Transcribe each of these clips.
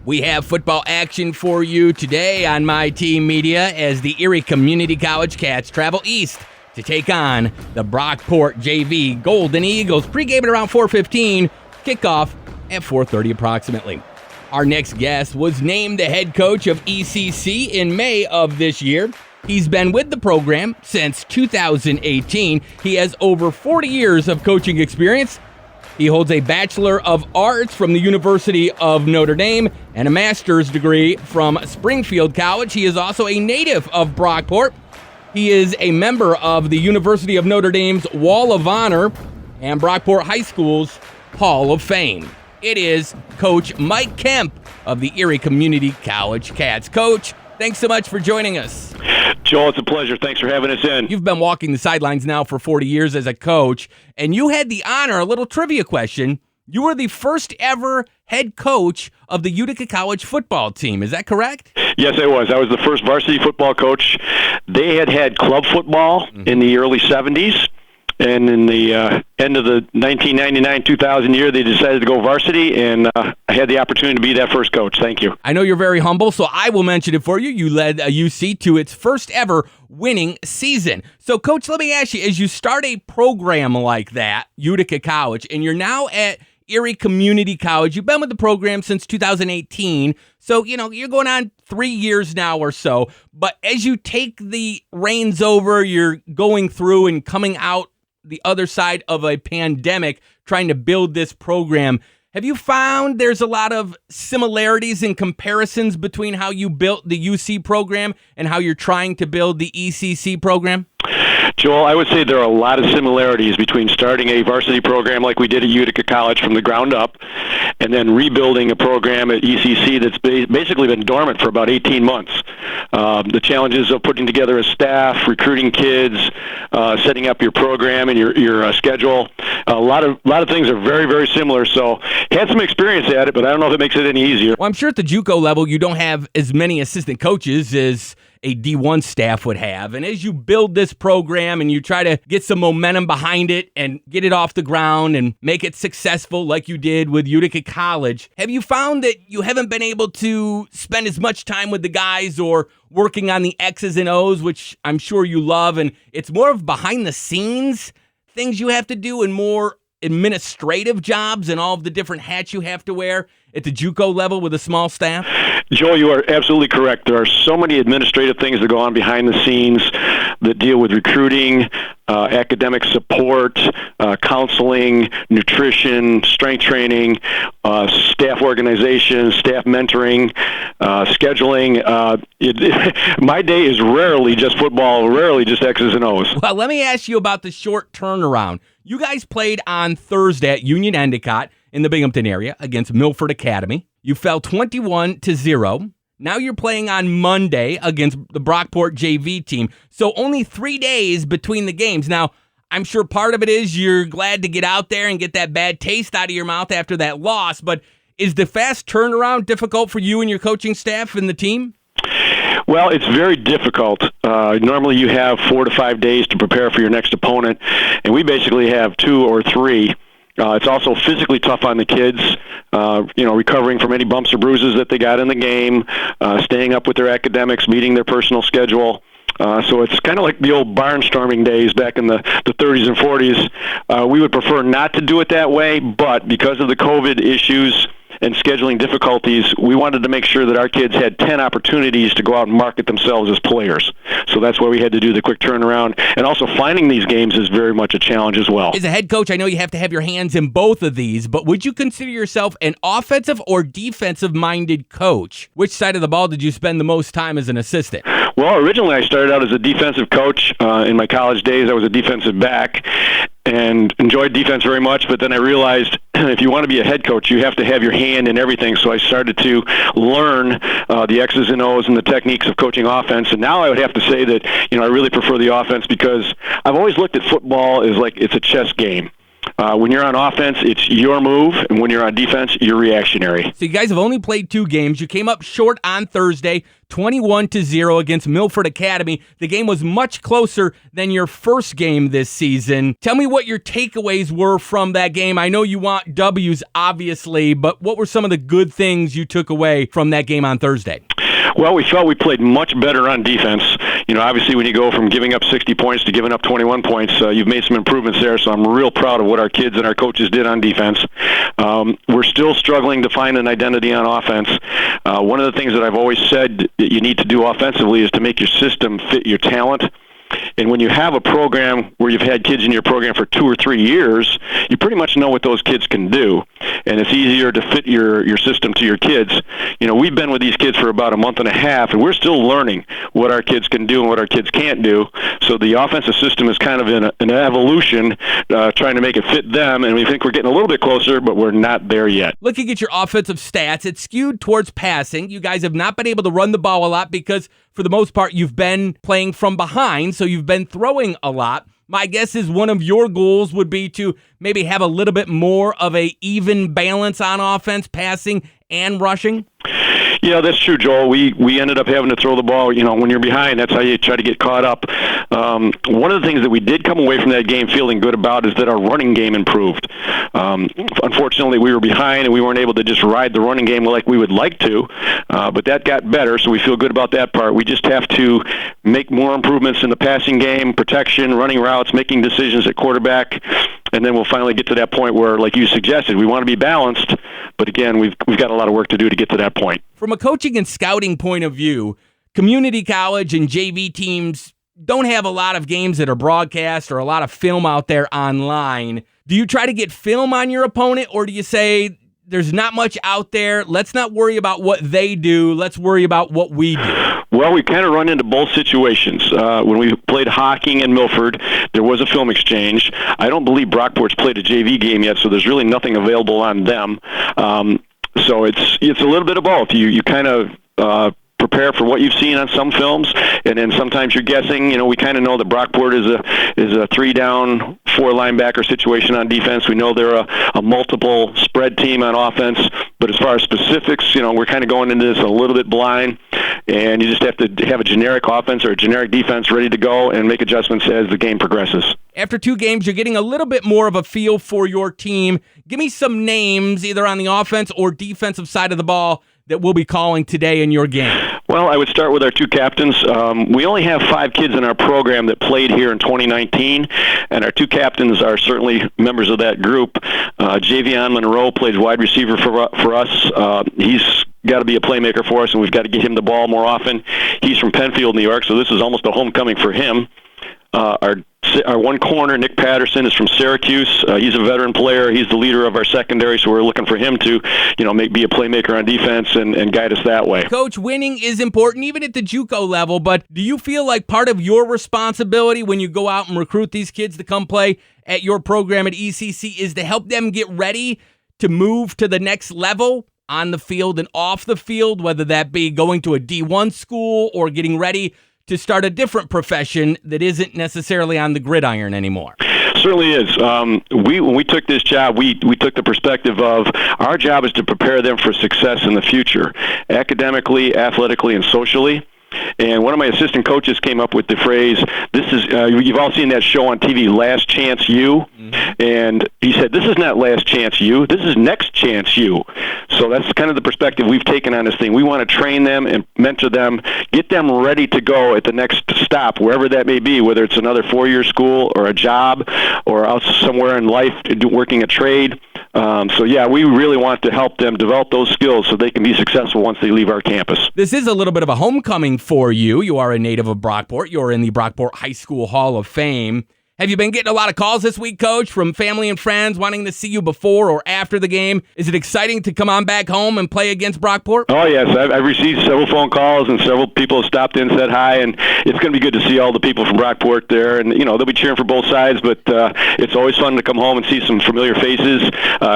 We have football action for you today on My Team Media as the Erie Community College Cats travel east to take on the Brockport JV Golden Eagles. Pre-game at around 4:15, kickoff at 4:30 approximately. Our next guest was named the head coach of ECC in May of this year. He's been with the program since 2018. He has over 40 years of coaching experience. He holds a Bachelor of Arts from the University of Notre Dame and a master's degree from Springfield College. He is also a native of Brockport. He is a member of the University of Notre Dame's Wall of Honor and Brockport High School's Hall of Fame. It is Coach Mike Kemp of the Erie Community College Cats. Coach, thanks so much for joining us. Joel, it's a pleasure. Thanks for having us in. You've been walking the sidelines now for 40 years as a coach, and you had the honor, a little trivia question, you were the first ever head coach of the Utica College football team. Is that correct? Yes, I was. I was the first varsity football coach. They had club football in the early 70s. And in the end of the 1999-2000 year, they decided to go varsity, and I had the opportunity to be that first coach. Thank you. I know you're very humble, so I will mention it for you. You led UC to its first ever winning season. So, Coach, let me ask you, as you start a program like that, Utica College, and you're now at Erie Community College, you've been with the program since 2018, so, you're going on 3 years now or so, but as you take the reins over, you're going through and coming out the other side of a pandemic, trying to build this program. Have you found there's a lot of similarities and comparisons between how you built the UC program and how you're trying to build the ECC program? Joel, I would say there are a lot of similarities between starting a varsity program like we did at Utica College from the ground up and then rebuilding a program at ECC that's basically been dormant for about 18 months. The challenges of putting together a staff, recruiting kids, setting up your program and your schedule, a lot of things are very, very similar. So had some experience at it, but I don't know if it makes it any easier. Well, I'm sure at the JUCO level you don't have as many assistant coaches as a D1 staff would have. And as you build this program and you try to get some momentum behind it and get it off the ground and make it successful like you did with Utica College, have you found that you haven't been able to spend as much time with the guys or working on the X's and O's, which I'm sure you love, and it's more of behind the scenes things you have to do and more administrative jobs and all of the different hats you have to wear at the JUCO level with a small staff? Joel, you are absolutely correct. There are so many administrative things that go on behind the scenes that deal with recruiting, academic support, counseling, nutrition, strength training, staff organization, staff mentoring, scheduling. My day is rarely just football, rarely just X's and O's. Well, let me ask you about the short turnaround. You guys played on Thursday at Union Endicott in the Binghamton area against Milford Academy. You fell 21-0. Now you're playing on Monday against the Brockport JV team. So only 3 days between the games. Now, I'm sure part of it is you're glad to get out there and get that bad taste out of your mouth after that loss. But is the fast turnaround difficult for you and your coaching staff and the team? Well, it's very difficult. Normally you have 4 to 5 days to prepare for your next opponent, and we basically have 2 or 3. It's also physically tough on the kids, recovering from any bumps or bruises that they got in the game, staying up with their academics, meeting their personal schedule. So it's kind of like the old barnstorming days back in the 30s and 40s. We would prefer not to do it that way, but because of the COVID issues and scheduling difficulties, we wanted to make sure that our kids had 10 opportunities to go out and market themselves as players. So that's why we had to do the quick turnaround. And also finding these games is very much a challenge as well. As a head coach, I know you have to have your hands in both of these, but would you consider yourself an offensive or defensive-minded coach? Which side of the ball did you spend the most time as an assistant? Well, originally I started out as a defensive coach. In my college days, I was a defensive back and enjoyed defense very much, but then I realized if you want to be a head coach, you have to have your hand in everything. So I started to learn the X's and O's and the techniques of coaching offense. And now I would have to say that, I really prefer the offense because I've always looked at football as like it's a chess game. When you're on offense, it's your move, and when you're on defense, you're reactionary. So you guys have only played 2 games. You came up short on Thursday, 21-0 against Milford Academy. The game was much closer than your first game this season. Tell me what your takeaways were from that game. I know you want W's, obviously, but what were some of the good things you took away from that game on Thursday? Well, we felt we played much better on defense. Obviously when you go from giving up 60 points to giving up 21 points, you've made some improvements there, so I'm real proud of what our kids and our coaches did on defense. We're still struggling to find an identity on offense. One of the things that I've always said that you need to do offensively is to make your system fit your talent. And when you have a program where you've had kids in your program for 2 or 3 years, you pretty much know what those kids can do. And it's easier to fit your system to your kids. We've been with these kids for about a month and a half, and we're still learning what our kids can do and what our kids can't do. So the offensive system is kind of in an evolution, trying to make it fit them, and we think we're getting a little bit closer, but we're not there yet. Looking at your offensive stats, it's skewed towards passing. You guys have not been able to run the ball a lot because, for the most part, you've been playing from behind, so you've been throwing a lot. My guess is one of your goals would be to maybe have a little bit more of a even balance on offense, passing and rushing. Yeah, that's true, Joel. We ended up having to throw the ball. When you're behind, that's how you try to get caught up. One of the things that we did come away from that game feeling good about is that our running game improved. Unfortunately, we were behind and we weren't able to just ride the running game like we would like to, but that got better, so we feel good about that part. We just have to make more improvements in the passing game, protection, running routes, making decisions at quarterback, and then we'll finally get to that point where, like you suggested, we want to be balanced, but again, we've got a lot of work to do to get to that point. From a coaching and scouting point of view, community college and JV teams don't have a lot of games that are broadcast or a lot of film out there online. Do you try to get film on your opponent, or do you say there's not much out there, let's not worry about what they do, let's worry about what we do? Well, we kind of run into both situations. When we played hockey in Milford, there was a film exchange. I don't believe Brockport's played a JV game yet, so there's really nothing available on them. So it's a little bit of both. You kind of prepare for what you've seen on some films, and then sometimes you're guessing. We kind of know that Brockport is a 3-down, 4-linebacker situation on defense. We know they're a multiple spread team on offense. But as far as specifics, we're kind of going into this a little bit blind, and you just have to have a generic offense or a generic defense ready to go and make adjustments as the game progresses. After 2 games, you're getting a little bit more of a feel for your team. Give me some names, either on the offense or defensive side of the ball, that we'll be calling today in your game. Well, I would start with our 2 captains. We only have 5 kids in our program that played here in 2019, and our 2 captains are certainly members of that group. Javion Monroe plays wide receiver for us. He's got to be a playmaker for us, and we've got to get him the ball more often. He's from Penfield, New York, so this is almost a homecoming for him. Our one corner, Nick Patterson, is from Syracuse. He's a veteran player. He's the leader of our secondary, so we're looking for him to, be a playmaker on defense and guide us that way. Coach, winning is important, even at the JUCO level, but do you feel like part of your responsibility when you go out and recruit these kids to come play at your program at ECC is to help them get ready to move to the next level on the field and off the field, whether that be going to a D1 school or getting ready to start a different profession that isn't necessarily on the gridiron anymore? Certainly is. When we took this job, we took the perspective of our job is to prepare them for success in the future, academically, athletically, and socially. And one of my assistant coaches came up with the phrase, you've all seen that show on TV, Last Chance U. Mm-hmm. And he said, this is not Last Chance U, this is Next Chance U. So that's kind of the perspective we've taken on this thing. We want to train them and mentor them, get them ready to go at the next stop, wherever that may be, whether it's another 4-year school or a job or out somewhere in life working a trade. We really want to help them develop those skills so they can be successful once they leave our campus. This is a little bit of a homecoming for you. You are a native of Brockport. You're in the Brockport High School Hall of Fame. Have you been getting a lot of calls this week, Coach, from family and friends wanting to see you before or after the game? Is it exciting to come on back home and play against Brockport? Oh, yes. I've received several phone calls, and several people have stopped in and said hi, and it's going to be good to see all the people from Brockport there. And, they'll be cheering for both sides, but it's always fun to come home and see some familiar faces.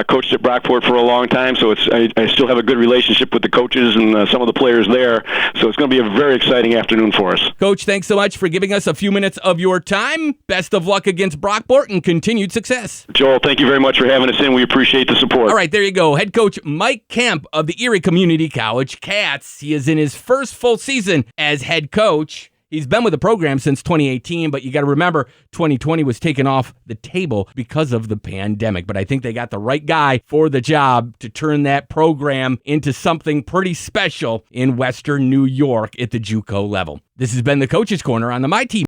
Coached at Brockport for a long time, so I still have a good relationship with the coaches and some of the players there. So it's going to be a very exciting afternoon for us. Coach, thanks so much for giving us a few minutes of your time. Best of luck luck against Brockport and continued success. Joel, thank you very much for having us in. We appreciate the support. All right, there you go. Head coach Mike Kemp of the Erie Community College Cats. He is in his first full season as head coach. He's been with the program since 2018, but you got to remember 2020 was taken off the table because of the pandemic. But I think they got the right guy for the job to turn that program into something pretty special in Western New York at the JUCO level. This has been the Coach's Corner on the My Team